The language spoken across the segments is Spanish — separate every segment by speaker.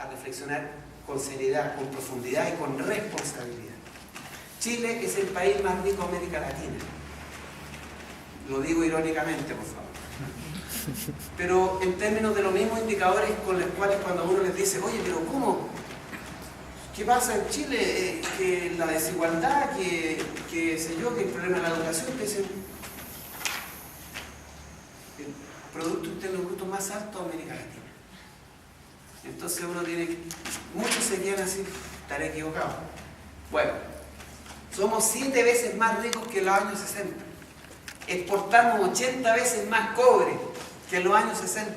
Speaker 1: a reflexionar con seriedad, con profundidad y con responsabilidad. Chile es el país más rico de América Latina. Lo digo irónicamente, por favor. Pero en términos de los mismos indicadores con los cuales cuando uno les dice, oye, pero ¿cómo? ¿Qué pasa en Chile? Que la desigualdad, que sé yo, que el problema de la educación, que es el Producto Interno Bruto más alto de América Latina. Entonces uno tiene que... Muchos se quedan así, estaré equivocado. Bueno, somos 7 veces más ricos que en los años 60. Exportamos 80 veces más cobre que en los años 60.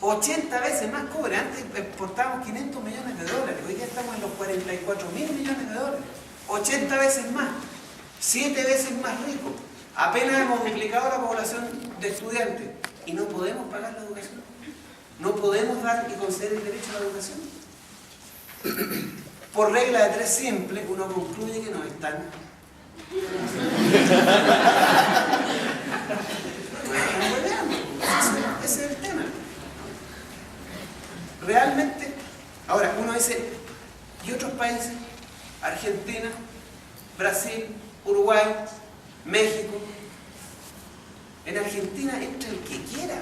Speaker 1: 80 veces más cobre. Antes exportábamos 500 millones de dólares. Hoy día estamos en los 44.000 millones de dólares. 80 veces más. 7 veces más ricos. Apenas hemos duplicado la población de estudiantes. Y no podemos pagar la educación. No podemos dar y conceder el derecho a la educación. Por regla de 3 simple, uno concluye que nos están... Ese es el tema. Realmente, ahora uno dice, ¿y otros países? Argentina, Brasil, Uruguay, México. En Argentina entra el que quiera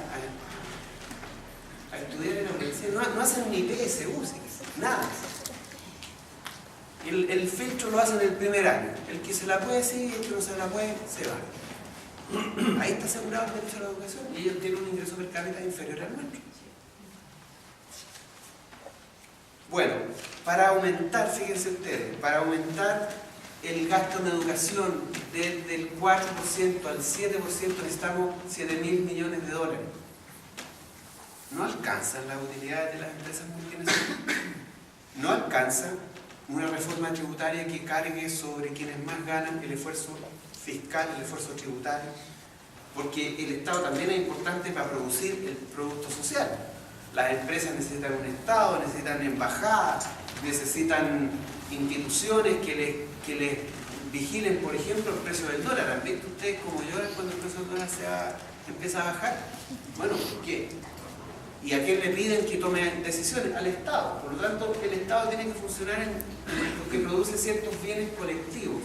Speaker 1: a estudiar en la universidad. No hacen ni PSU, nada. El filtro lo hacen el primer año. El que se la puede sigue, el que no se la puede, se va. Ahí está asegurado el derecho a la educación y ellos tienen un ingreso per cápita inferior al nuestro. Bueno, para aumentar, fíjense ustedes, para aumentar el gasto en educación desde el 4% al 7% necesitamos 7.000 millones de dólares. No alcanzan las utilidades de las empresas multinacionales. No alcanza una reforma tributaria que cargue sobre quienes más ganan el esfuerzo fiscal, el esfuerzo tributario, porque el Estado también es importante para producir el producto social. Las empresas necesitan un Estado, necesitan embajadas, necesitan instituciones que les vigilen, por ejemplo, el precio del dólar. ¿Han visto ustedes cómo lloran cuando el precio del dólar empieza a bajar? Bueno, ¿por qué? ¿Y a quién le piden que tome decisiones? Al Estado. Por lo tanto, el Estado tiene que funcionar en lo que produce ciertos bienes colectivos,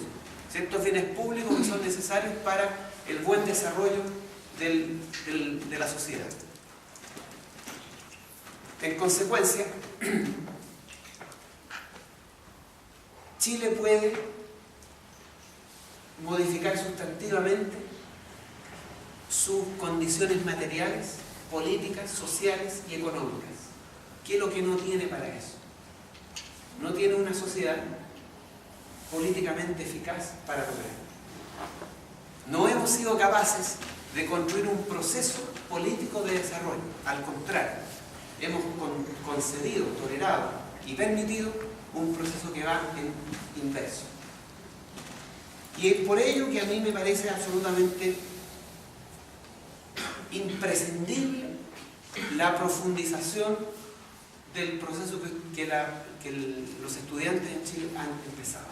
Speaker 1: ciertos bienes públicos que son necesarios para el buen desarrollo de la sociedad. En consecuencia, Chile puede modificar sustantivamente sus condiciones materiales, políticas, sociales y económicas. ¿Qué es lo que no tiene para eso? No tiene una sociedad políticamente eficaz para lograrlo. No hemos sido capaces de construir un proceso político de desarrollo. Al contrario, hemos concedido, tolerado y permitido un proceso que va en inverso. Y es por ello que a mí me parece absolutamente imprescindible la profundización del proceso que los estudiantes en Chile han empezado,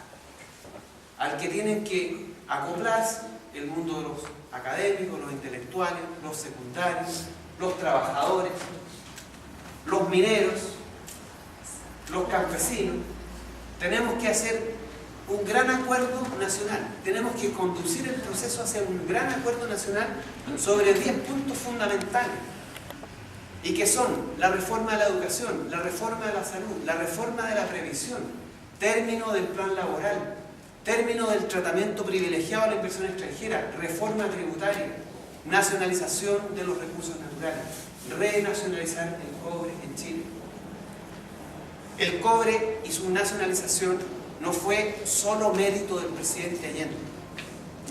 Speaker 1: al que tienen que acoplarse el mundo de los académicos, los intelectuales, los secundarios, los trabajadores, los mineros, los campesinos. Tenemos que hacer un gran acuerdo nacional. Tenemos que conducir el proceso hacia un gran acuerdo nacional sobre 10 puntos fundamentales, y que son la reforma de la educación, la reforma de la salud, la reforma de la previsión, término del plan laboral, término del tratamiento privilegiado a la inversión extranjera, reforma tributaria, nacionalización de los recursos naturales, renacionalizar el cobre en Chile. El cobre y su nacionalización no fue solo mérito del presidente Allende.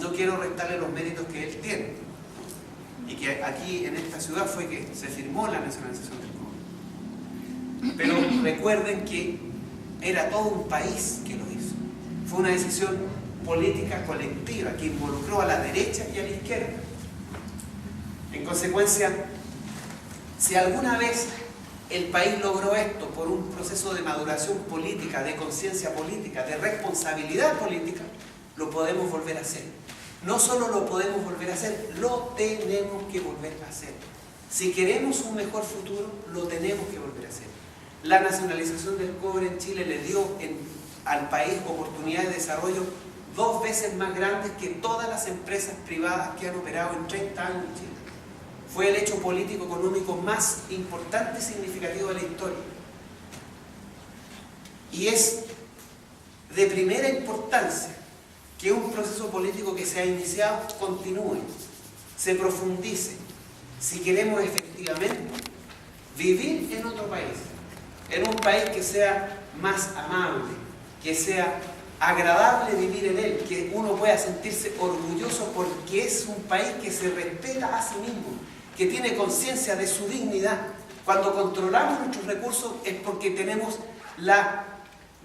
Speaker 1: No quiero restarle los méritos que él tiene. Y que aquí en esta ciudad fue que se firmó la nacionalización del cobre. Pero recuerden que era todo un país que lo hizo. Fue una decisión política colectiva que involucró a la derecha y a la izquierda. En consecuencia, si alguna vez el país logró esto por un proceso de maduración política, de conciencia política, de responsabilidad política, lo podemos volver a hacer. No solo lo podemos volver a hacer, lo tenemos que volver a hacer. Si queremos un mejor futuro, lo tenemos que volver a hacer. La nacionalización del cobre en Chile le dio al país oportunidades de desarrollo 2 veces más grandes que todas las empresas privadas que han operado en 30 años en Chile. Fue el hecho político-económico más importante y significativo de la historia. Y es de primera importancia que un proceso político que se ha iniciado continúe, se profundice, si queremos efectivamente vivir en otro país, en un país que sea más amable, que sea agradable vivir en él, que uno pueda sentirse orgulloso porque es un país que se respeta a sí mismo, que tiene conciencia de su dignidad. Cuando controlamos nuestros recursos es porque tenemos la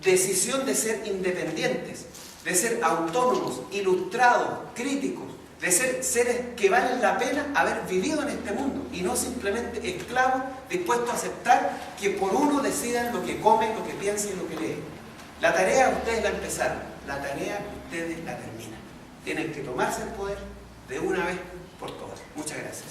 Speaker 1: decisión de ser independientes, de ser autónomos, ilustrados, críticos, de ser seres que valen la pena haber vivido en este mundo y no simplemente esclavos dispuestos a aceptar que por uno decidan lo que comen, lo que piensan y lo que leen. La tarea ustedes la empezaron, la tarea ustedes la terminan. Tienen que tomarse el poder de una vez por todas. Muchas gracias.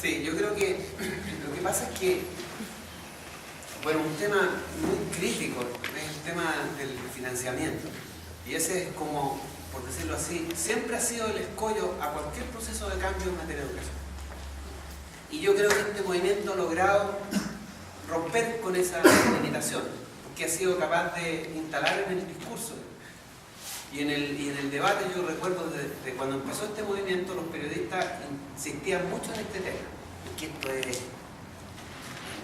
Speaker 1: Sí, yo creo que lo que pasa es que, bueno, un tema muy crítico es el tema del financiamiento. Y ese es como, por decirlo así, siempre ha sido el escollo a cualquier proceso de cambio en materia de educación. Y yo creo que este movimiento ha logrado romper con esa limitación, porque ha sido capaz de instalar en el discurso y en el debate. Yo recuerdo de cuando empezó este movimiento, los periodistas insistían mucho en este tema. Que esto es,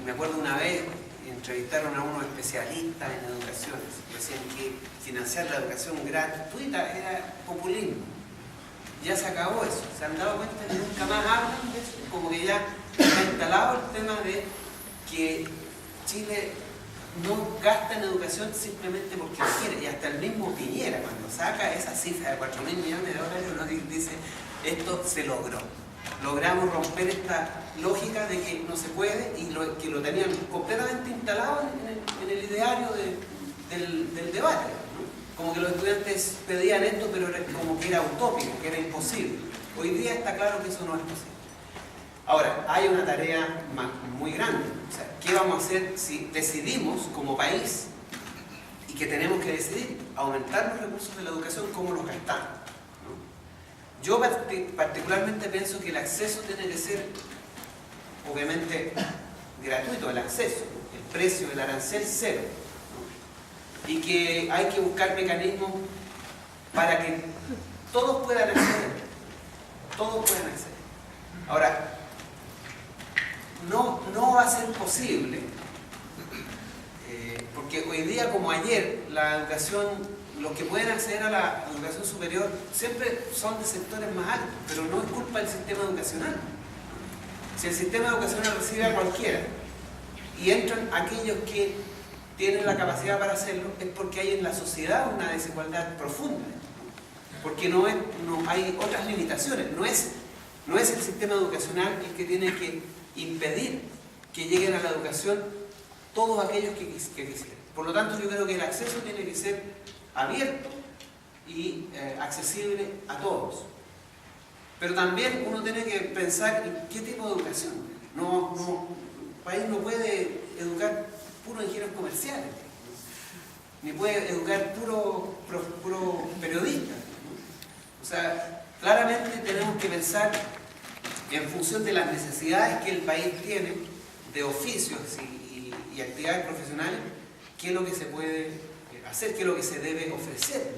Speaker 1: me acuerdo una vez, entrevistaron a unos especialistas en educación, decían que financiar la educación gratuita era populismo. Ya se acabó eso, se han dado cuenta que nunca más hablan de eso, como que ya está instalado el tema de que Chile no gasta en educación simplemente porque quiere, y hasta el mismo Piñera, cuando saca esa cifra de 4.000 millones de dólares, uno dice, esto se logró. Logramos romper esta lógica de que no se puede y que lo tenían completamente instalado en el ideario del debate, ¿no? Como que los estudiantes pedían esto, pero como que era utópico, que era imposible. Hoy día está claro que eso no es posible. Ahora, hay una tarea muy grande. O sea, ¿qué vamos a hacer si decidimos como país, y que tenemos que decidir, aumentar los recursos de la educación, cómo los gastamos? Yo particularmente pienso que el acceso tiene que ser, obviamente, gratuito, el acceso, el precio del arancel cero, ¿no? Y que hay que buscar mecanismos para que todos puedan acceder, todos puedan acceder. Ahora, no va a ser posible, porque hoy día como ayer, la educación, los que pueden acceder a la educación superior siempre son de sectores más altos, pero no es culpa del sistema educacional. Si el sistema educacional recibe a cualquiera y entran aquellos que tienen la capacidad para hacerlo, es porque hay en la sociedad una desigualdad profunda, porque no hay otras limitaciones. No es el sistema educacional el que tiene que impedir que lleguen a la educación todos aquellos que quisieran. Por lo tanto, yo creo que el acceso tiene que ser abierto y accesible a todos. Pero también uno tiene que pensar en qué tipo de educación. El país no puede educar puros ingenieros comerciales, ni puede educar puro periodistas. O sea, claramente tenemos que pensar en función de las necesidades que el país tiene de oficios y actividades profesionales, qué es lo que se puede hacer, qué es lo que se debe ofrecer.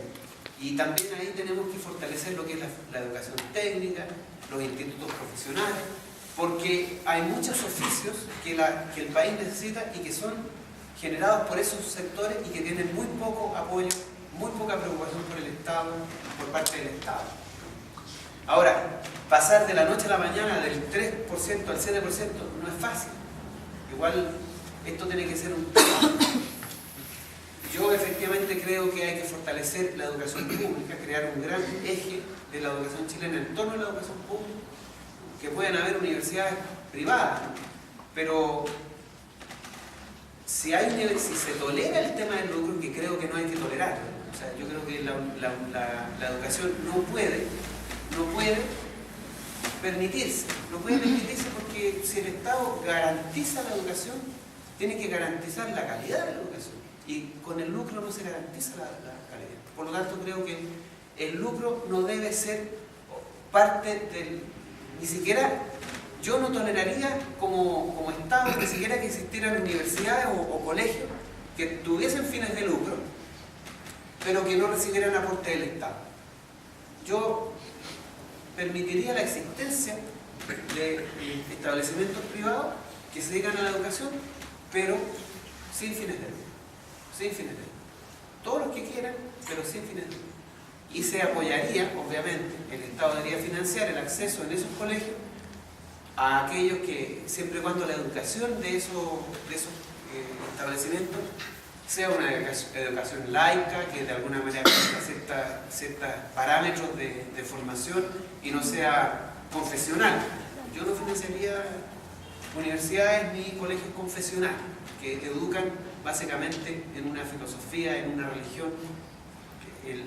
Speaker 1: Y también ahí tenemos que fortalecer lo que es la educación técnica, los institutos profesionales, porque hay muchos oficios que el país necesita y que son generados por esos sectores y que tienen muy poco apoyo, muy poca preocupación por el Estado, por parte del Estado. Ahora, pasar de la noche a la mañana del 3% al 7% no es fácil. Igual esto tiene que ser un tema. Yo efectivamente creo que hay que fortalecer la educación pública, crear un gran eje de la educación chilena en torno a la educación pública, que pueden haber universidades privadas, pero si se tolera el tema del lucro, que creo que no hay que tolerarlo, o sea, yo creo que la educación no puede permitirse porque si el Estado garantiza la educación, tiene que garantizar la calidad de la educación. Y con el lucro no se garantiza la calidad. Por lo tanto, creo que el lucro no debe ser parte del... Ni siquiera, yo no toleraría como Estado, ni siquiera que existieran universidades o colegios que tuviesen fines de lucro, pero que no recibieran aporte del Estado. Yo permitiría la existencia de establecimientos privados que se dedican a la educación, pero sin fines de lucro. Sin fines de lucro. Todos los que quieran, pero sin fines de lucro. Y se apoyaría, obviamente, el Estado debería financiar el acceso en esos colegios a aquellos que, siempre y cuando la educación de esos establecimientos sea una educación laica, que de alguna manera tenga ciertos parámetros de formación y no sea confesional. Yo no financiaría universidades ni colegios confesionales que educan básicamente en una filosofía, en una religión.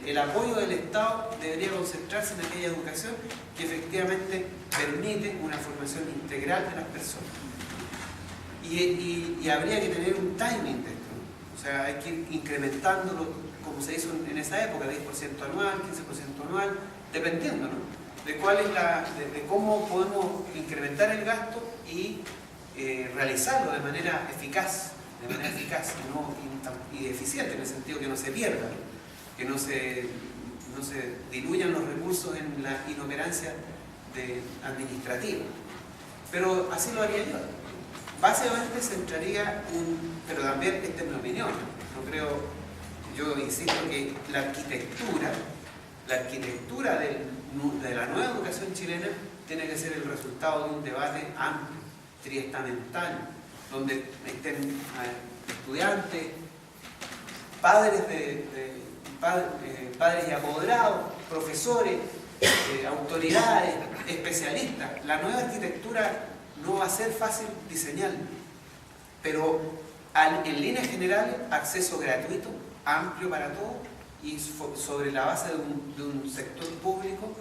Speaker 1: El apoyo del Estado debería concentrarse en aquella educación que efectivamente permite una formación integral de las personas. Y habría que tener un timing de esto, ¿no? O sea, hay que ir incrementándolo, como se hizo en esa época, 10% anual, 15% anual, dependiendo, ¿no? de cómo podemos incrementar el gasto y realizarlo de manera eficaz y eficiente, en el sentido que no se pierda, ¿no? Que no se diluyan los recursos en la inoperancia administrativa. Pero así lo haría yo. Básicamente centraría pero también esta es mi opinión, no creo, yo insisto que la arquitectura de la nueva educación chilena tiene que ser el resultado de un debate amplio, triestamental, donde estén estudiantes, padres y apoderados, profesores, autoridades, especialistas. La nueva arquitectura no va a ser fácil diseñar, pero en líneas generales, acceso gratuito, amplio para todos y sobre la base de un sector público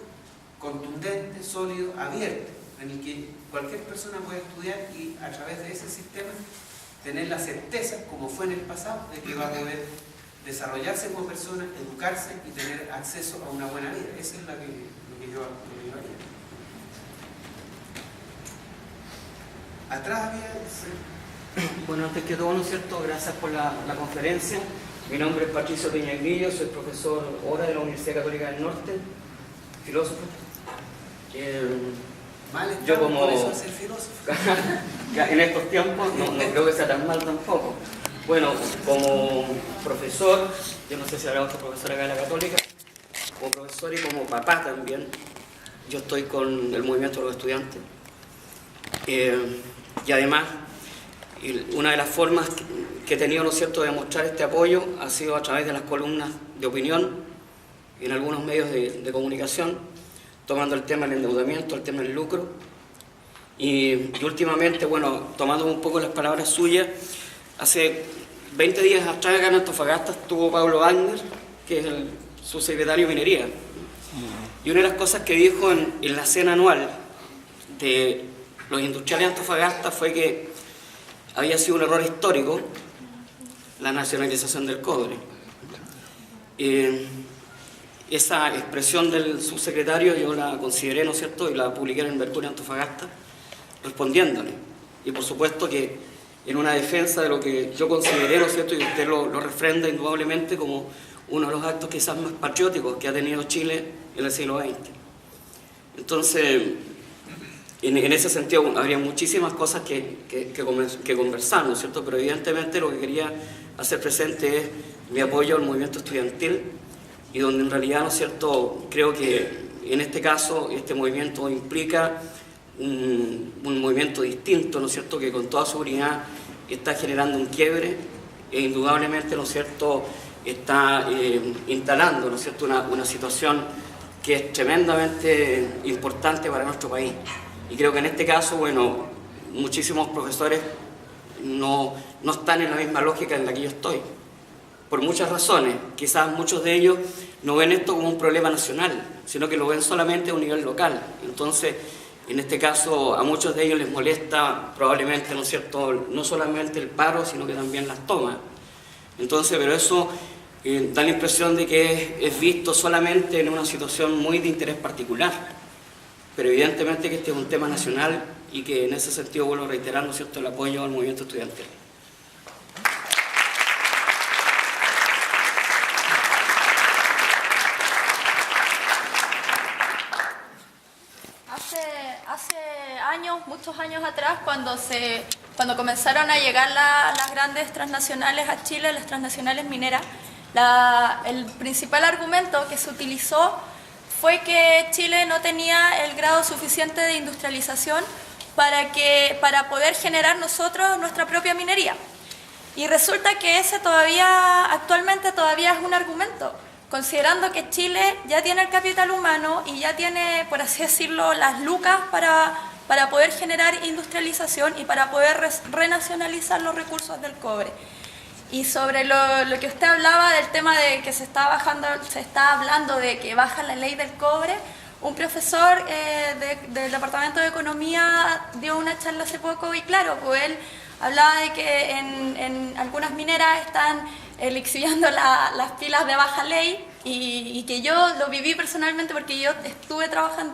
Speaker 1: contundente, sólido, abierto, en el que cualquier persona puede estudiar y a través de ese sistema tener la certeza, como fue en el pasado, de que va a poder desarrollarse como persona, educarse y tener acceso a una buena vida. Eso es lo que yo haría. Atrás había...
Speaker 2: Bueno, antes que todo, ¿no es cierto? Gracias por la conferencia. Mi nombre es Patricio Peñagrillo, soy profesor ahora de la Universidad Católica del Norte, filósofo. Yo como...
Speaker 1: por eso ser filósofo.
Speaker 2: En estos tiempos no creo que sea tan mal tampoco. Bueno, como profesor, yo no sé si habrá otro profesor acá en la Católica, como profesor y como papá también, yo estoy con el movimiento de los estudiantes. Y además, una de las formas que he tenido, ¿no es cierto?, de mostrar este apoyo ha sido a través de las columnas de opinión en algunos medios de comunicación, tomando el tema del endeudamiento, el tema del lucro. Y últimamente, bueno, tomando un poco las palabras suyas, hace 20 días atrás acá en Antofagasta estuvo Pablo Wagner, que es el subsecretario de Minería. Y una de las cosas que dijo en la cena anual de los industriales de Antofagasta fue que había sido un error histórico la nacionalización del cobre. Esa expresión del subsecretario yo la consideré, ¿no es cierto?, y la publiqué en el Mercurio Antofagasta, respondiéndole. Y por supuesto que en una defensa de lo que yo consideré, ¿no es cierto?, y usted lo refrenda indudablemente como uno de los actos quizás más patrióticos que ha tenido Chile en el siglo XX. Entonces, en ese sentido habría muchísimas cosas que conversar, ¿no es cierto?, pero evidentemente lo que quería hacer presente es mi apoyo al movimiento estudiantil, y donde en realidad, ¿no es cierto?, creo que en este caso este movimiento implica un movimiento distinto, ¿no es cierto?, que con toda seguridad está generando un quiebre e indudablemente, ¿no es cierto?, está instalando, ¿no es cierto?, una situación que es tremendamente importante para nuestro país. Y creo que en este caso, bueno, muchísimos profesores no están en la misma lógica en la que yo estoy, por muchas razones. Quizás muchos de ellos no ven esto como un problema nacional, sino que lo ven solamente a un nivel local. Entonces, en este caso, a muchos de ellos les molesta probablemente, ¿no es cierto?, no solamente el paro, sino que también las tomas. Entonces, pero eso da la impresión de que es visto solamente en una situación muy de interés particular. Pero evidentemente que este es un tema nacional y que en ese sentido vuelvo a reiterar, ¿no es cierto?, el apoyo al movimiento estudiantil.
Speaker 3: Hace años, muchos años atrás, cuando comenzaron a llegar las grandes transnacionales a Chile, las transnacionales mineras, el principal argumento que se utilizó fue que Chile no tenía el grado suficiente de industrialización para poder generar nosotros nuestra propia minería. Y resulta que ese actualmente todavía es un argumento, considerando que Chile ya tiene el capital humano y ya tiene, por así decirlo, las lucas para poder generar industrialización y para poder renacionalizar los recursos del cobre. Y sobre lo que usted hablaba del tema de que se está hablando de que baja la ley del cobre, un profesor del Departamento de Economía dio una charla hace poco y claro, pues él hablaba de que en algunas mineras están exhibiendo las pilas de baja ley y que yo lo viví personalmente porque yo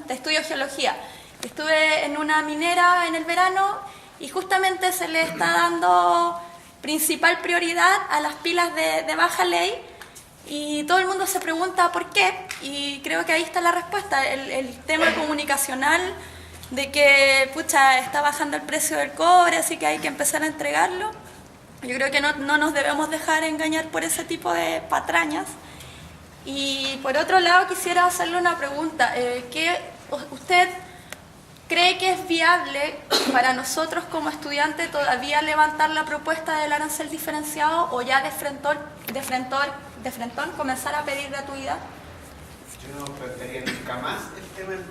Speaker 3: estudio geología. Estuve en una minera en el verano y justamente se le está dando principal prioridad a las pilas de baja ley y todo el mundo se pregunta por qué, y creo que ahí está la respuesta, el tema comunicacional de que pucha, está bajando el precio del cobre, así que hay que empezar a entregarlo. Yo creo que no nos debemos dejar engañar por ese tipo de patrañas. Y por otro lado quisiera hacerle una pregunta, ¿usted cree que es viable para nosotros como estudiantes todavía levantar la propuesta del arancel diferenciado o ya de frentón comenzar a pedir gratuidad?
Speaker 1: Yo no plantearía nunca más el tema del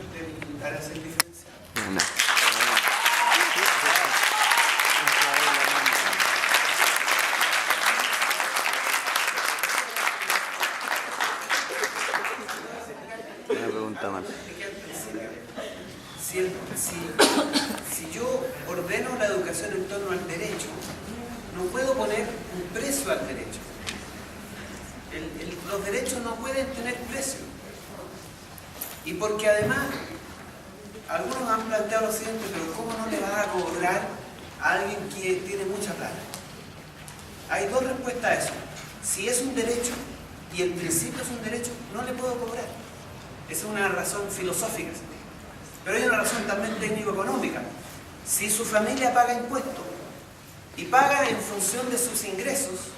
Speaker 1: arancel diferenciado. No.
Speaker 4: Una pregunta más.
Speaker 1: Si yo ordeno la educación en torno al derecho, no puedo poner un precio al derecho. Los derechos no pueden tener precio. Y porque además, algunos han planteado lo siguiente, pero ¿cómo no le vas a cobrar a alguien que tiene mucha plata? Hay dos respuestas a eso. Si es un derecho, y el principio es un derecho, no le puedo cobrar. Esa es una razón filosófica. Pero hay una razón también técnico-económica. Si su familia paga impuestos y paga en función de sus ingresos,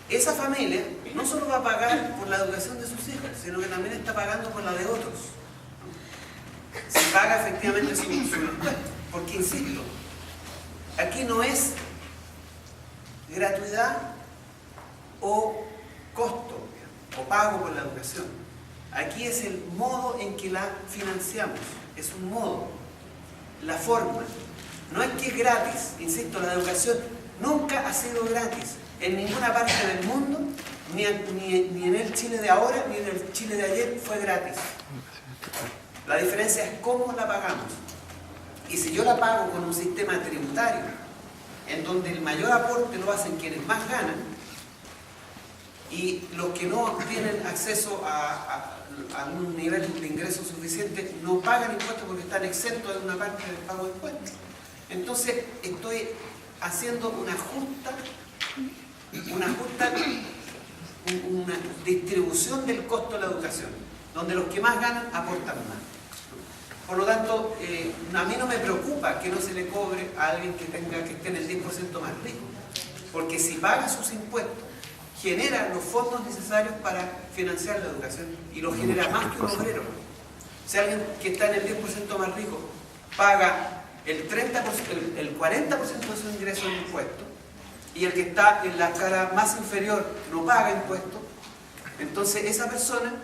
Speaker 1: esa familia no solo va a pagar por la educación de sus hijos, sino que también está pagando por la de otros. Si paga efectivamente su impuesto. Porque, insisto, aquí no es gratuidad o costo o pago por la educación. Aquí es el modo en que la financiamos, es un modo, la forma. No es que es gratis, insisto, la educación nunca ha sido gratis. En ninguna parte del mundo, ni en el Chile de ahora, ni en el Chile de ayer fue gratis. La diferencia es cómo la pagamos. Y si yo la pago con un sistema tributario, en donde el mayor aporte lo hacen quienes más ganan, y los que no tienen acceso a un nivel de ingreso suficiente no pagan impuestos porque están exentos de una parte del pago de impuestos. Entonces estoy haciendo una distribución del costo de la educación, donde los que más ganan aportan más. Por lo tanto, a mí no me preocupa que no se le cobre a alguien que esté en el 10% más rico, porque si paga sus impuestos, genera los fondos necesarios para financiar la educación y lo genera más que un obrero. Si alguien que está en el 10% más rico paga el 40% de su ingreso en impuestos y el que está en la escala más inferior no paga impuestos, entonces esa persona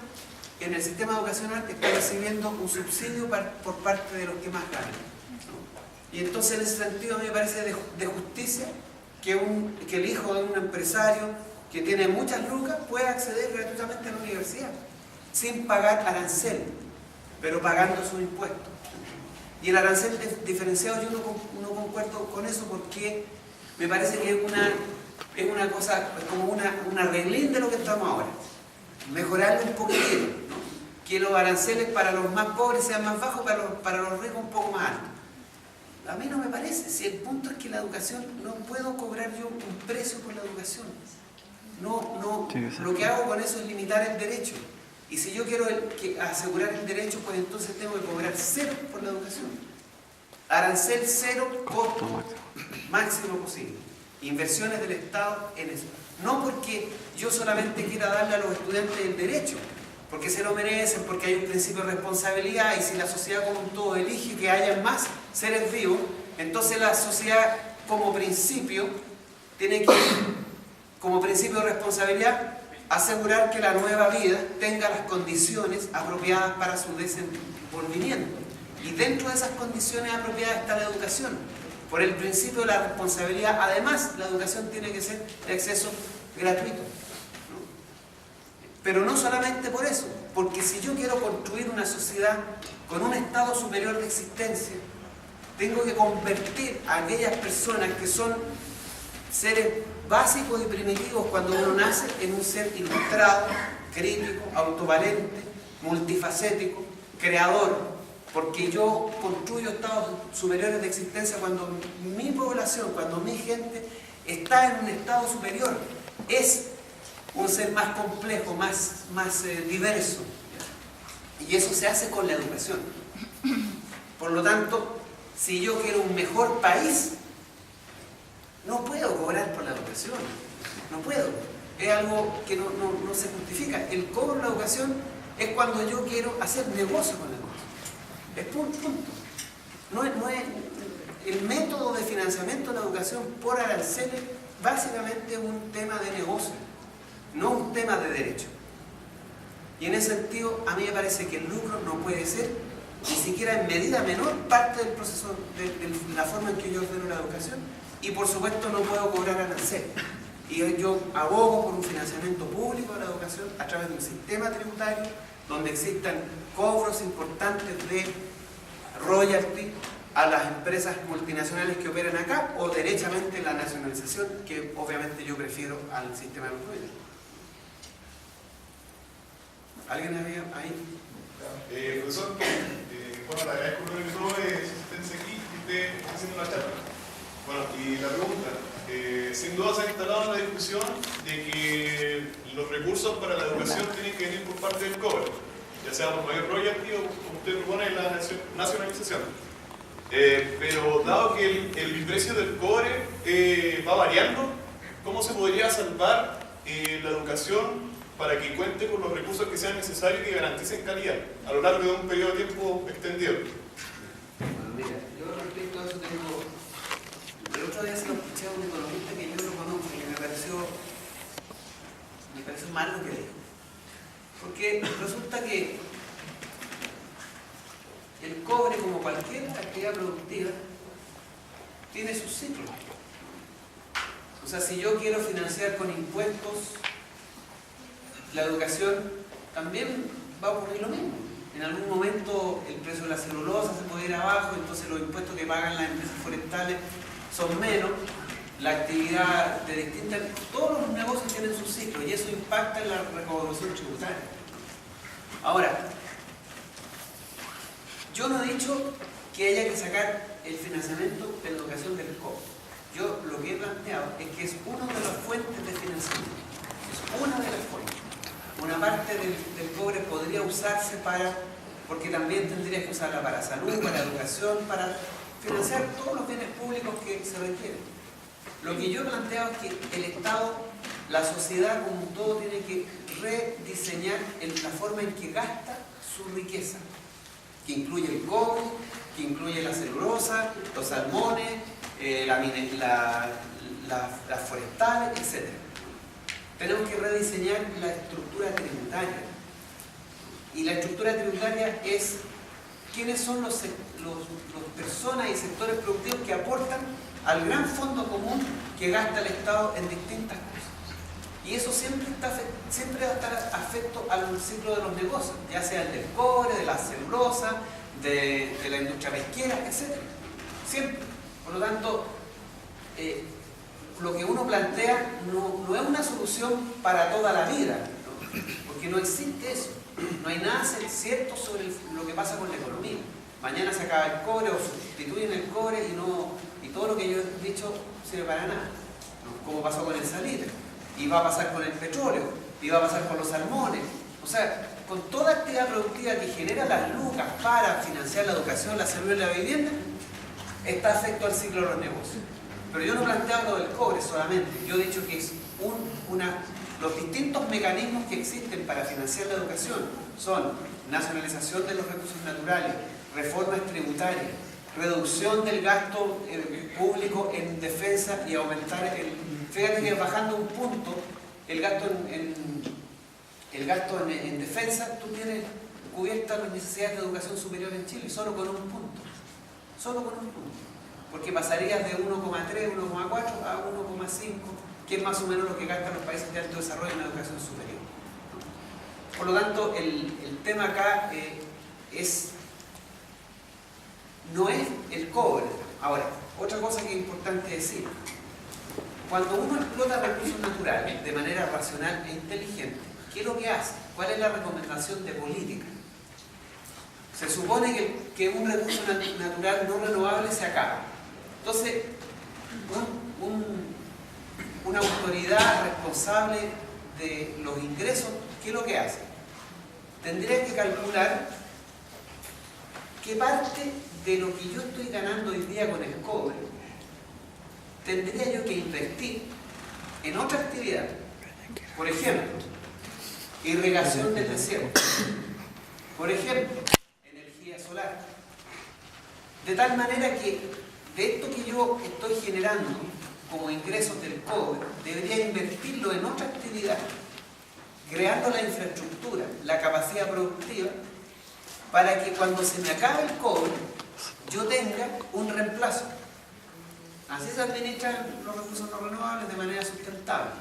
Speaker 1: en el sistema educacional está recibiendo un subsidio por parte de los que más ganan. Y entonces en ese sentido a mí me parece de justicia que el hijo de un empresario que tiene muchas lucas pueda acceder gratuitamente a la universidad sin pagar arancel, pero pagando sus impuestos. Y el arancel diferenciado yo no concuerdo con eso, porque me parece que es una cosa, es como un arreglín de lo que estamos ahora. Mejorarlo un poquitito, ¿no? Que los aranceles para los más pobres sean más bajos, para los ricos un poco más altos. A mí no me parece. Si el punto es que la educación, no puedo cobrar yo un precio por la educación. Lo que hago con eso es limitar el derecho. Y si yo quiero asegurar el derecho, pues entonces tengo que cobrar cero por la educación. Arancel cero, costo máximo posible. Inversiones del Estado en eso. No porque yo solamente quiera darle a los estudiantes el derecho, porque se lo merecen, porque hay un principio de responsabilidad, y si la sociedad como un todo elige que haya más seres vivos, entonces la sociedad como principio tiene que, como principio de responsabilidad, asegurar que la nueva vida tenga las condiciones apropiadas para su desenvolvimiento. Y dentro de esas condiciones apropiadas está la educación. Por el principio de la responsabilidad, además, la educación tiene que ser de acceso gratuito. ¿No? Pero no solamente por eso, porque si yo quiero construir una sociedad con un estado superior de existencia, tengo que convertir a aquellas personas que son seres básicos y primitivos cuando uno nace en un ser ilustrado, crítico, autovalente, multifacético, creador. Porque yo construyo estados superiores de existencia cuando mi población, cuando mi gente está en un estado superior. Es un ser más complejo, más diverso. Y eso se hace con la educación. Por lo tanto, si yo quiero un mejor país, no puedo cobrar por la educación. No puedo. Es algo que no se justifica. El cobro de la educación es cuando yo quiero hacer negocio con la educación. Es punto. No es el método de financiamiento de la educación por aranceles, básicamente un tema de negocio, no un tema de derecho. Y en ese sentido, a mí me parece que el lucro no puede ser, ni siquiera en medida menor, parte del proceso, de la forma en que yo ordeno la educación, y por supuesto no puedo cobrar arancel. Y yo abogo por un financiamiento público de la educación a través de un sistema tributario donde existan cobros importantes de royalty a las empresas multinacionales que operan acá, o derechamente la nacionalización, que obviamente yo prefiero al sistema de los royalties. ¿Alguien había ahí?
Speaker 5: Profesor, bueno, le agradezco primero que todo su asistencia aquí y usted está haciendo la charla. Bueno, y la pregunta, sin duda se ha instalado una discusión de que los recursos para la educación tienen que venir por parte del cobre, ya sea por mayor royalty o como usted propone la nacionalización. Pero dado que el precio del cobre va variando, ¿cómo se podría salvar la educación para que cuente con los recursos que sean necesarios y que garanticen calidad a lo largo de un periodo de tiempo extendido?
Speaker 1: Bueno, mira, yo respecto a eso tengo... El otro día se lo escuché a un economista que yo lo conozco y me pareció mal lo que dijo. Porque resulta que el cobre, como cualquier actividad productiva, tiene sus ciclos. O sea, si yo quiero financiar con impuestos la educación, también va a ocurrir lo mismo. En algún momento el precio de la celulosa se puede ir abajo, entonces los impuestos que pagan las empresas forestales son menos, la actividad de distintas... Todos los negocios tienen su ciclo y eso impacta en la recaudación tributaria. Ahora, yo no he dicho que haya que sacar el financiamiento de la educación del cobre. Yo lo que he planteado es que es una de las fuentes de financiamiento. Es una de las fuentes. Una parte del cobre podría usarse para, porque también tendría que usarla para salud, para educación, para financiar todos los bienes públicos que se requieren. Lo que yo he planteado es que el Estado, la sociedad como un todo, tiene que rediseñar la forma en que gasta su riqueza, que incluye el cobre, que incluye la celulosa, los salmones, las forestales, etc. Tenemos que rediseñar la estructura tributaria. Y la estructura tributaria es quiénes son los personas y sectores productivos que aportan al gran fondo común que gasta el Estado en distintas cosas. Y eso siempre va a estar afecto al ciclo de los negocios, ya sea el del cobre, de la celulosa, de la industria pesquera, etc. Siempre. Por lo tanto, lo que uno plantea no es una solución para toda la vida, ¿no? Porque no existe eso. No hay nada cierto sobre lo que pasa con la economía. Mañana se acaba el cobre o sustituyen el cobre y todo lo que yo he dicho sirve para nada, ¿no? Como pasó con el salitre, y va a pasar con el petróleo, y va a pasar con los salmones. O sea, con toda actividad productiva que genera las lucas para financiar la educación, la salud y la vivienda, está afecto al ciclo de los negocios. Pero yo no planteo lo del cobre solamente. Yo he dicho que es los distintos mecanismos que existen para financiar la educación son nacionalización de los recursos naturales, reformas tributarias, reducción del gasto público en defensa y aumentar fíjate que bajando un punto el gasto en defensa, tú tienes cubiertas las necesidades de educación superior en Chile, solo con un punto. Porque pasarías de 1,3, 1,4 a 1,5, que es más o menos lo que gastan los países de alto desarrollo en educación superior. Por lo tanto, el tema acá no es el cobre. Ahora, otra cosa que es importante decir, cuando uno explota recursos naturales de manera racional e inteligente, ¿qué es lo que hace? ¿Cuál es la recomendación de política? Se supone que un recurso natural no renovable se acaba. Entonces, una autoridad responsable de los ingresos, ¿qué es lo que hace? Tendría que calcular qué parte de lo que yo estoy ganando hoy día con el cobre tendría yo que invertir en otra actividad. Por ejemplo, irrigación del desierto. Por ejemplo, energía solar. De tal manera que de esto que yo estoy generando como ingresos del cobre, debería invertirlo en otra actividad, creando la infraestructura, la capacidad productiva, para que cuando se me acabe el cobre, yo tenga un reemplazo. Así se administran los recursos no renovables de manera sustentable.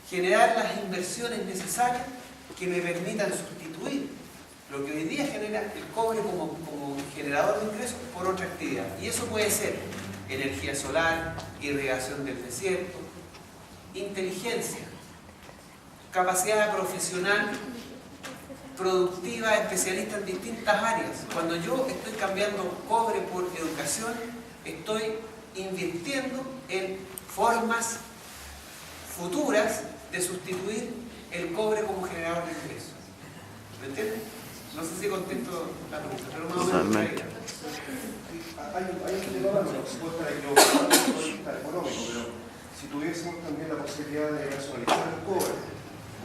Speaker 1: Generar las inversiones necesarias que me permitan sustituir lo que hoy día genera el cobre como generador de ingresos por otra actividad. Y eso puede ser energía solar, irrigación del desierto, inteligencia, capacidad profesional, productiva, especialista en distintas áreas. Cuando yo estoy cambiando cobre por educación, estoy invirtiendo en formas futuras de sustituir el cobre como generador de ingresos. ¿Me entiendes? No sé si contesto la pregunta, pero más o menos por ahí.
Speaker 6: Hay un tema, no se puede estar equivocado desde el punto de vista económico, pero si tuviésemos también la posibilidad de nacionalizar el cobre,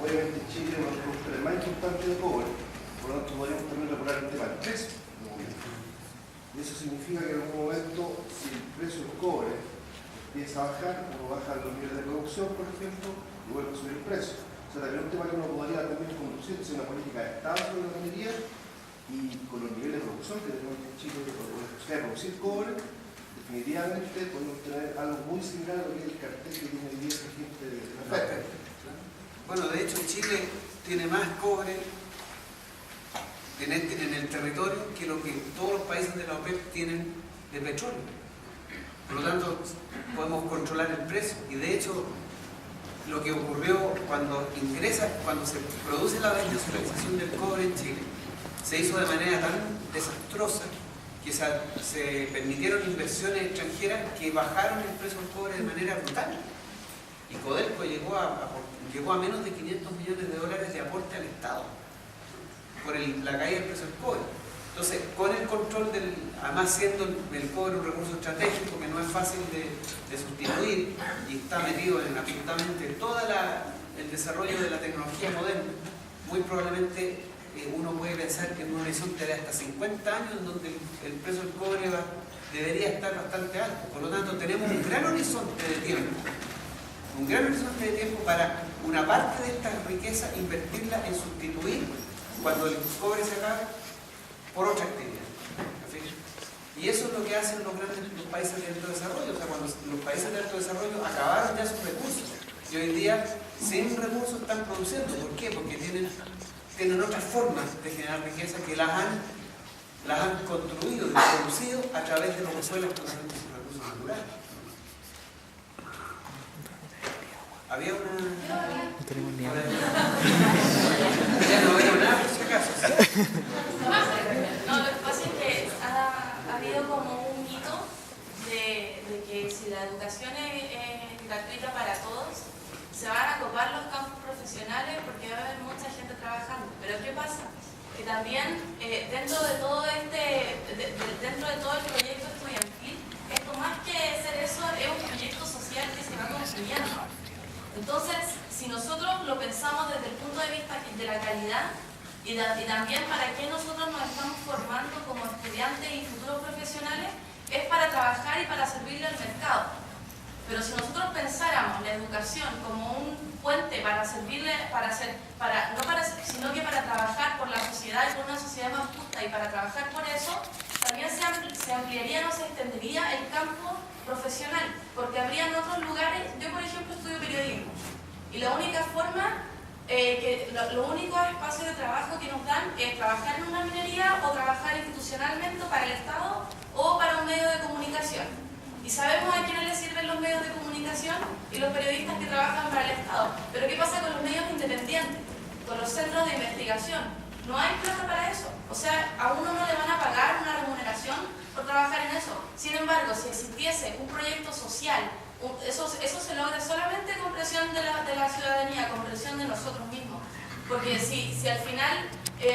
Speaker 6: obviamente Chile es uno de los productores más importantes de cobre, por lo tanto podríamos también regular el tema del precio. Y eso significa que en algún momento, si el precio del cobre empieza a bajar, uno baja los niveles de producción, por ejemplo, y vuelve a subir el precio. O sea, también un tema que uno podría también conducir es una política de Estado sobre la minería y con los niveles de producción que tenemos en Chile, de producir cobre, definitivamente podemos tener algo muy similar a lo que es el cartel que tiene hoy día esta gente de la FED.
Speaker 1: Bueno, de hecho Chile tiene más cobre en el territorio que lo que todos los países de la OPEP tienen de petróleo. Por lo tanto, podemos controlar el precio. Y de hecho, lo que ocurrió cuando se produce la desnacionalización del cobre en Chile, se hizo de manera tan desastrosa que se permitieron inversiones extranjeras que bajaron el precio del cobre de manera brutal. Y Codelco llegó a menos de 500 millones de dólares de aporte al Estado por la caída del precio del cobre. Entonces, con el control además siendo el cobre un recurso estratégico que no es fácil de sustituir y está metido en absolutamente todo el desarrollo de la tecnología moderna, muy probablemente uno puede pensar que en un horizonte de hasta 50 años en donde el precio del cobre debería estar bastante alto. Por lo tanto, tenemos un gran horizonte de tiempo para una parte de esta riqueza invertirla en sustituir cuando el cobre se acabe por otra actividad. Y eso es lo que hacen los países de alto desarrollo. O sea, cuando los países de alto desarrollo acabaron ya sus recursos y hoy día sin recursos están produciendo. ¿Por qué? Porque tienen otras formas de generar riqueza que las han construido y producido a través de lo que fue la explotación de sus recursos naturales. Había una...
Speaker 4: No tenemos ni agua.
Speaker 1: Ya no veo nada, por si acaso.
Speaker 7: No, lo que pasa es que ha habido como un mito de que si la educación es gratuita para todos, se van a copar los campos profesionales porque va a haber mucha gente trabajando. Pero ¿qué pasa? Que también dentro de todo dentro de todo el proyecto estudiantil, esto más que ser eso, es un proyecto social que se va construyendo. Entonces, si nosotros lo pensamos desde el punto de vista de la calidad y también para qué nosotros nos estamos formando como estudiantes y futuros profesionales, es para trabajar y para servirle al mercado. Pero si nosotros pensáramos la educación como un puente para servirle, sino que para trabajar por la sociedad y por una sociedad más justa y para trabajar por eso, también se ampliaría, no se extendería el campo profesional, porque habrían otros lugares. Yo, por ejemplo, estudio periodismo y la única forma, los únicos espacios de trabajo que nos dan es trabajar en una minería o trabajar institucionalmente para el Estado o para un medio de comunicación. Y sabemos a quiénes les sirven los medios de comunicación y los periodistas que trabajan para el Estado. Pero ¿qué pasa con los medios independientes? Con los centros de investigación. No hay plata para eso. O sea, a uno no le van a pagar una remuneración por trabajar en eso. Sin embargo, si existiese un proyecto social, eso se logra solamente con presión de la ciudadanía, con presión de nosotros mismos. Porque si al final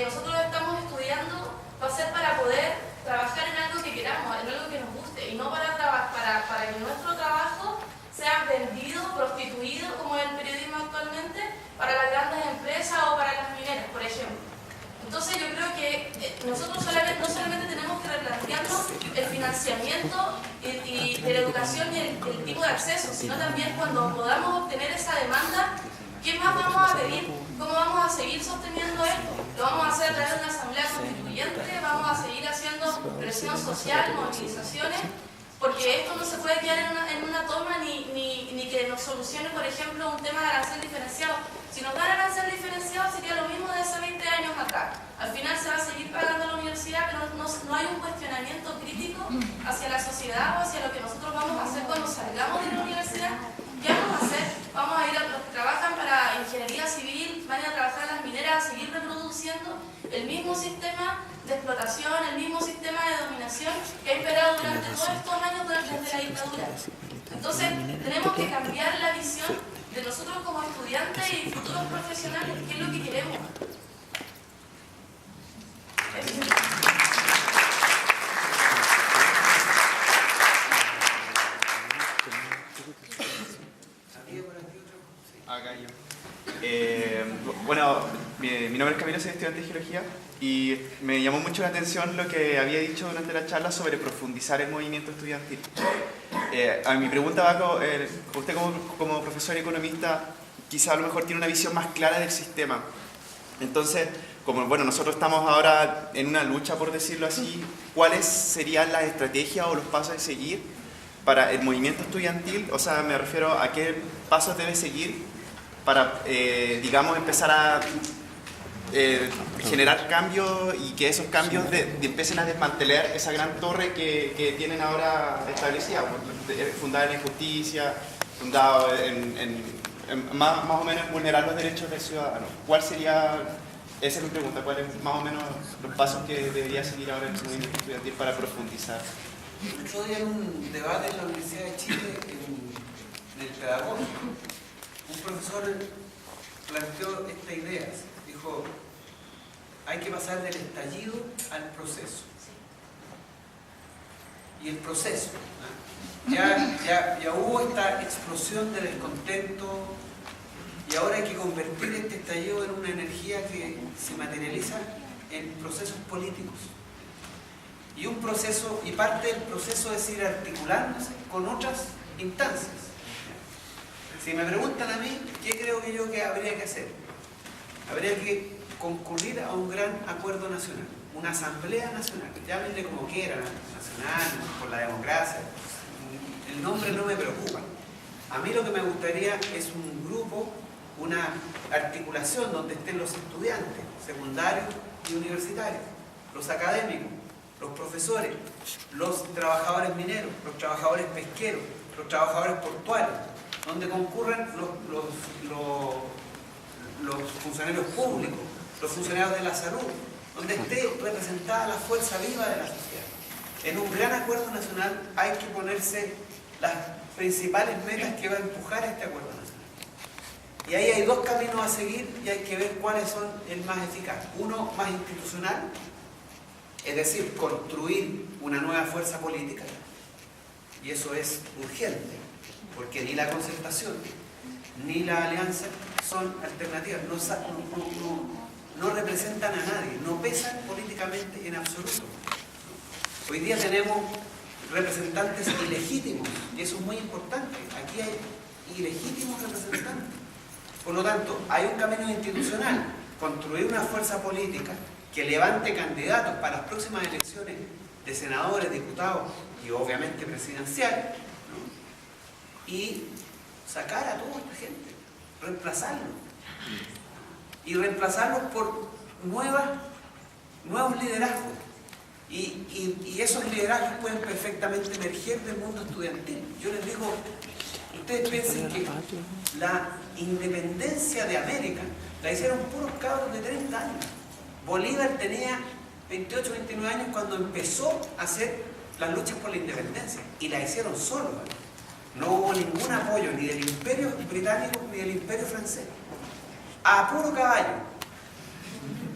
Speaker 7: nosotros estamos estudiando, va a ser para poder trabajar en algo que queramos, en algo que nos guste, y no para que nuestro trabajo sea vendido, prostituido, como es el periodismo actualmente, para las grandes empresas o para las mineras, por ejemplo. Entonces yo creo que nosotros no solamente tenemos que replantearnos el financiamiento y de la educación y el tipo de acceso, sino también cuando podamos obtener esa demanda, ¿qué más vamos a pedir? ¿Cómo vamos a seguir sosteniendo esto? ¿Lo vamos a hacer a través de una asamblea constituyente? ¿Vamos a seguir haciendo presión social, movilizaciones? Porque esto no se puede quedar en una toma ni que nos solucione, por ejemplo, un tema de arancel diferenciado. Si nos dan arancel diferenciado sería lo mismo de hace 20 años atrás. Al final se va a seguir pagando la universidad, pero no hay un cuestionamiento crítico hacia la sociedad o hacia lo que nosotros vamos a hacer cuando salgamos de la universidad. ¿Qué vamos a hacer? Vamos a ir a los que trabajan para ingeniería civil, van a trabajar en las mineras, a seguir reproduciendo el mismo sistema de explotación, el mismo sistema de dominación que ha imperado durante todos estos años desde la dictadura. Entonces, tenemos que cambiar la visión de nosotros como estudiantes y futuros profesionales, qué es lo que queremos.
Speaker 8: Acá yo. Bueno, mi nombre es Camilo, soy estudiante de Geología y me llamó mucho la atención lo que había dicho durante la charla sobre profundizar el movimiento estudiantil. A mi pregunta va con usted como profesor y economista, quizá a lo mejor tiene una visión más clara del sistema. Entonces, como bueno, nosotros estamos ahora en una lucha, por decirlo así, ¿cuáles serían las estrategias o los pasos a seguir para el movimiento estudiantil, o sea, me refiero a qué pasos debe seguir para, digamos, empezar a generar cambios y que esos cambios empiecen a desmantelar esa gran torre que tienen ahora establecida, fundada en la injusticia, fundada más o menos en vulnerar los derechos del ciudadano. ¿Cuál sería, esa es mi pregunta, cuáles más o menos los pasos que debería seguir ahora el movimiento estudiantil para profundizar?
Speaker 1: Yo di en un debate en la Universidad de Chile, en el pedagógico, un profesor planteó esta idea, dijo, hay que pasar del estallido al proceso. Y el proceso, ¿no? ya hubo esta explosión de descontento y ahora hay que convertir este estallido en una energía que se materializa en procesos políticos. Y un proceso, y parte del proceso es ir articulándose con otras instancias. Si me preguntan a mí, ¿qué creo que yo que habría que hacer? Habría que concurrir a un gran acuerdo nacional, una asamblea nacional, llámenle como quieran, nacional, por la democracia, el nombre no me preocupa. A mí lo que me gustaría es un grupo, una articulación donde estén los estudiantes, secundarios y universitarios, los académicos, los profesores, los trabajadores mineros, los trabajadores pesqueros, los trabajadores portuarios, donde concurran los funcionarios públicos, los funcionarios de la salud, donde esté representada la fuerza viva de la sociedad. En un gran acuerdo nacional hay que ponerse las principales metas que va a empujar este acuerdo nacional. Y ahí hay dos caminos a seguir y hay que ver cuáles son el más eficaz. Uno más institucional, es decir, construir una nueva fuerza política. Y eso es urgente, porque ni la concertación ni la alianza son alternativas, no representan a nadie, no pesan políticamente en absoluto. Hoy día tenemos representantes ilegítimos, y eso es muy importante. Aquí hay ilegítimos representantes. Por lo tanto, hay un camino institucional, construir una fuerza política que levante candidatos para las próximas elecciones de senadores, diputados y obviamente presidenciales, ¿no? Y sacar a toda esta gente, reemplazarlos. Y reemplazarlos por nuevos liderazgos. Y esos liderazgos pueden perfectamente emerger del mundo estudiantil. Yo les digo, ustedes piensen que la independencia de América la hicieron puros cabros de 30 años. Bolívar tenía 28, 29 años cuando empezó a hacer las luchas por la independencia. Y la hicieron solos. No hubo ningún apoyo ni del Imperio Británico ni del Imperio Francés. A puro caballo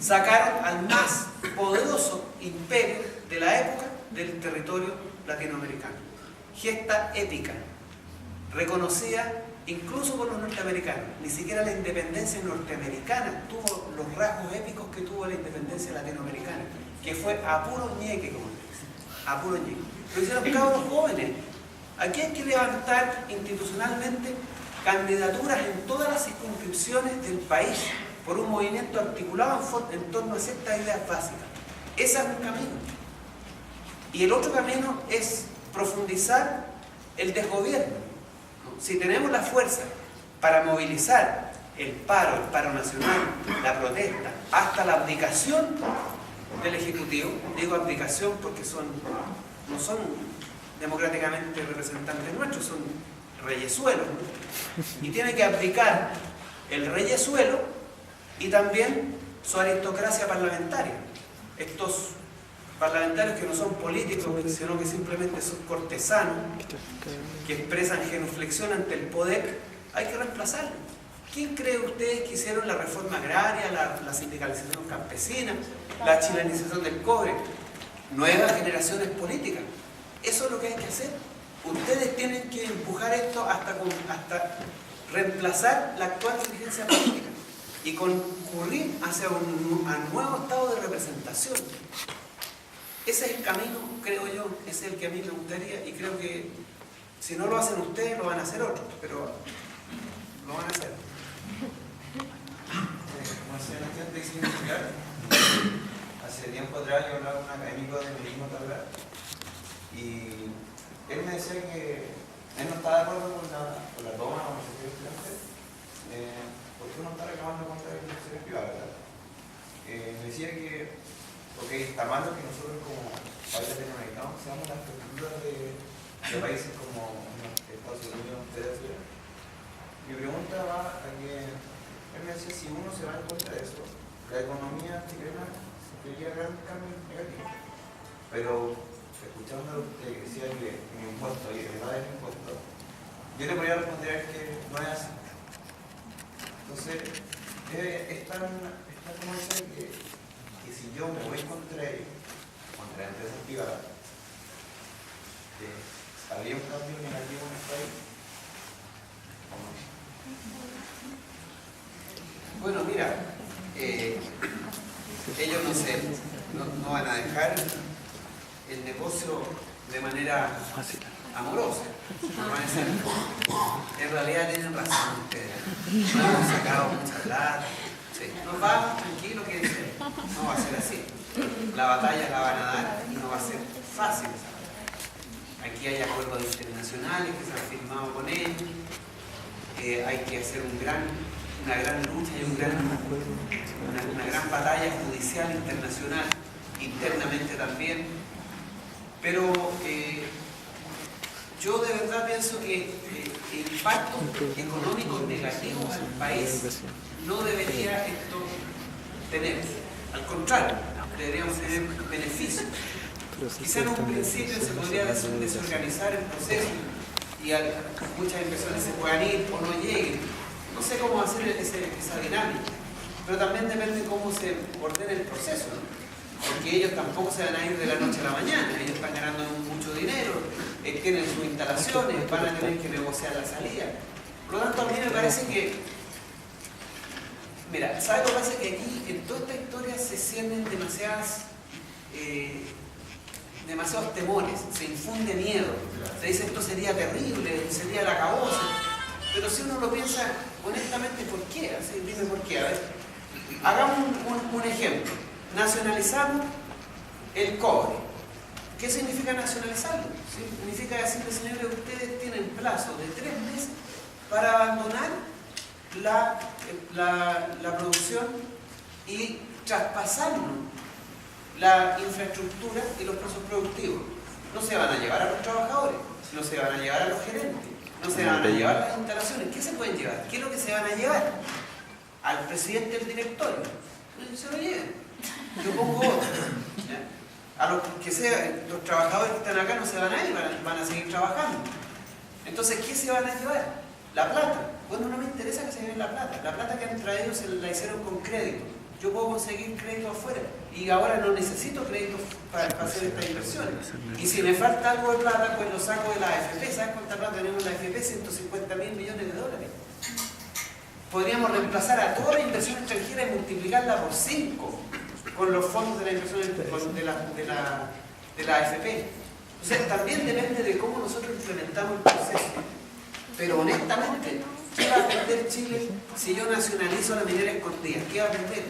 Speaker 1: sacaron al más poderoso imperio de la época del territorio latinoamericano. Gesta épica, reconocida incluso por los norteamericanos. Ni siquiera la independencia norteamericana tuvo los rasgos épicos que tuvo la independencia latinoamericana, que fue a puro ñeque, como se dice, a puro ñeque. Lo hicieron cabros jóvenes. Aquí hay que levantar institucionalmente candidaturas en todas las circunscripciones del país por un movimiento articulado en torno a ciertas ideas básicas. Ese es un camino. Y el otro camino es profundizar el desgobierno. Si tenemos la fuerza para movilizar el paro nacional, la protesta, hasta la abdicación del Ejecutivo, digo abdicación porque no son democráticamente representantes nuestros, son reyesuelos, ¿no? Y tiene que abdicar el reyesuelo y también su aristocracia parlamentaria. Estos parlamentarios que no son políticos, sino que simplemente son cortesanos, que expresan genuflexión ante el poder, hay que reemplazarlos. ¿Quién cree ustedes que hicieron la reforma agraria, la sindicalización campesina, la chilenización del cobre? Nuevas generaciones políticas. Eso es lo que hay que hacer. Ustedes tienen que empujar esto hasta reemplazar la actual dirigencia política y concurrir hacia un nuevo estado de representación. Ese es el camino, creo yo, ese es el que a mí me gustaría, y creo que si no lo hacen ustedes, lo van a hacer otros, pero lo van a hacer.
Speaker 9: Como decía la gente, significar, hace tiempo atrás yo hablaba con un académico de periodismo tablar y él me decía que él no estaba de acuerdo con la toma de los estudiantes, porque uno está reclamando contra las instituciones privadas, ¿verdad? Me decía que, ok, está mal que nosotros como países latinoamericanos seamos la estructura de países como Estados Unidos, etc. Mi pregunta va a que él me decía, si uno se va en contra de eso, la economía chilena sufriría gran cambio negativo. Pero escuchando a usted que decía que en impuestos y elevar el impuesto, yo le podría responder que no es así. Entonces, es tan como decir que si yo me voy contra ellos, contra la empresa privada, ¿habría un cambio negativo en el país? ¿O no?
Speaker 1: Bueno, mira, ellos no van a dejar el negocio de manera amorosa. No van a decir, en realidad tienen razón ustedes. No hemos sacado mucha plata. Sí, nos vamos tranquilos que no va a ser así. La batalla la van a dar y no va a ser fácil esa batalla. Aquí hay acuerdos internacionales que se han firmado con ellos. Hay que hacer una gran lucha y una gran batalla judicial internacional, internamente también. Pero yo de verdad pienso que el impacto económico negativo al país no debería esto tener. Al contrario, deberíamos tener beneficios. Quizá en un principio se podría desorganizar el proceso y muchas inversiones se puedan ir o no lleguen. No sé cómo hacer esa dinámica, pero también depende cómo se ordene el proceso, ¿no? Porque ellos tampoco se van a ir de la noche a la mañana, ellos están ganando mucho dinero, tienen sus instalaciones, van a tener que negociar la salida. Por lo tanto, a mí me parece que, mira, ¿sabes lo que pasa? Que aquí en toda esta historia se sienten demasiados temores, se infunde miedo, se dice esto sería terrible, sería la acabose. Pero si uno lo piensa honestamente, ¿por qué? Así, dime por qué. A ver, hagamos un ejemplo. Nacionalizamos el cobre. ¿Qué significa nacionalizarlo? ¿Sí? Significa decirle, señores, ustedes tienen plazo de 3 meses para abandonar la producción y traspasarnos la infraestructura y los procesos productivos. No se van a llevar a los trabajadores, no se van a llevar a los gerentes, no se van a llevar las instalaciones. ¿Qué se pueden llevar? ¿Qué es lo que se van a llevar? Al presidente del directorio. Se lo llevan. Yo pongo otro. A los trabajadores que están acá no se van a ir, van a seguir trabajando. Entonces, ¿qué se van a llevar? La plata. Bueno, no me interesa que se lleven la plata. La plata que han traído se la hicieron con crédito. Yo puedo conseguir crédito afuera y ahora no necesito crédito para hacer estas inversiones. Y si me falta algo de plata, pues lo saco de la AFP. ¿Sabes cuánta plata tenemos en la AFP? 150.000 millones de dólares. Podríamos reemplazar a toda la inversión extranjera y multiplicarla por 5 con los fondos de la inversión de la AFP. O sea, también depende de cómo nosotros implementamos el proceso. Pero honestamente, ¿qué va a perder Chile si yo nacionalizo la minera escondida? ¿Qué va a perder?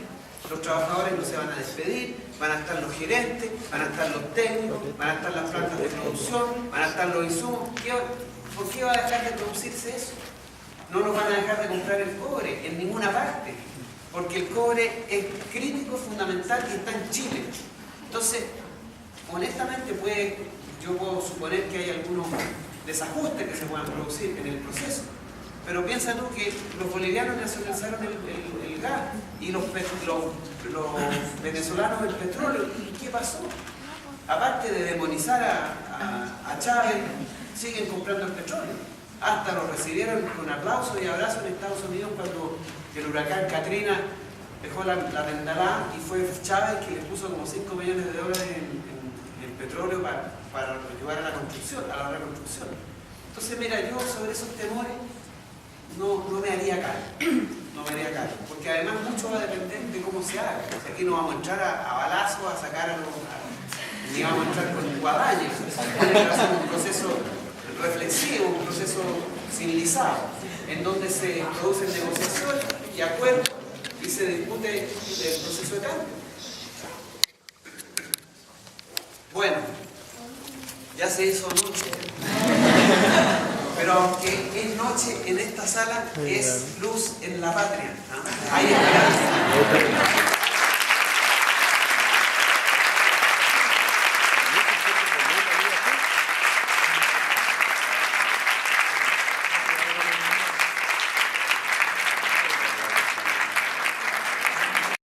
Speaker 1: Los trabajadores no se van a despedir, van a estar los gerentes, van a estar los técnicos, van a estar las plantas de producción, van a estar los insumos. ¿Por qué va a dejar de producirse eso? No nos van a dejar de comprar el cobre en ninguna parte, porque el cobre es crítico, fundamental y está en Chile. Entonces, honestamente, yo puedo suponer que hay algunos desajustes que se puedan producir en el proceso, pero piensa tú que los bolivianos nacionalizaron el gas y los venezolanos el petróleo. ¿Y qué pasó? Aparte de demonizar a Chávez, siguen comprando el petróleo. Hasta lo recibieron con aplausos y abrazos en Estados Unidos cuando el huracán Katrina dejó la vendalada y fue Chávez que les puso como 5 millones de dólares en petróleo para ayudar a la reconstrucción. Entonces, mira, yo sobre esos temores no me haría cargo. No me haría cargo. Porque además mucho va a depender de cómo se haga. O sea, aquí no vamos a entrar a balazos, a sacar ni vamos a entrar con guadañas. Tiene que ser un proceso reflexivo, un proceso civilizado, en donde se producen negociaciones y acuerdos y se discute el proceso de cambio. Bueno, Ya se hizo noche. Pero aunque es noche en esta sala, es luz en la patria, ¿no? Hay esperanza.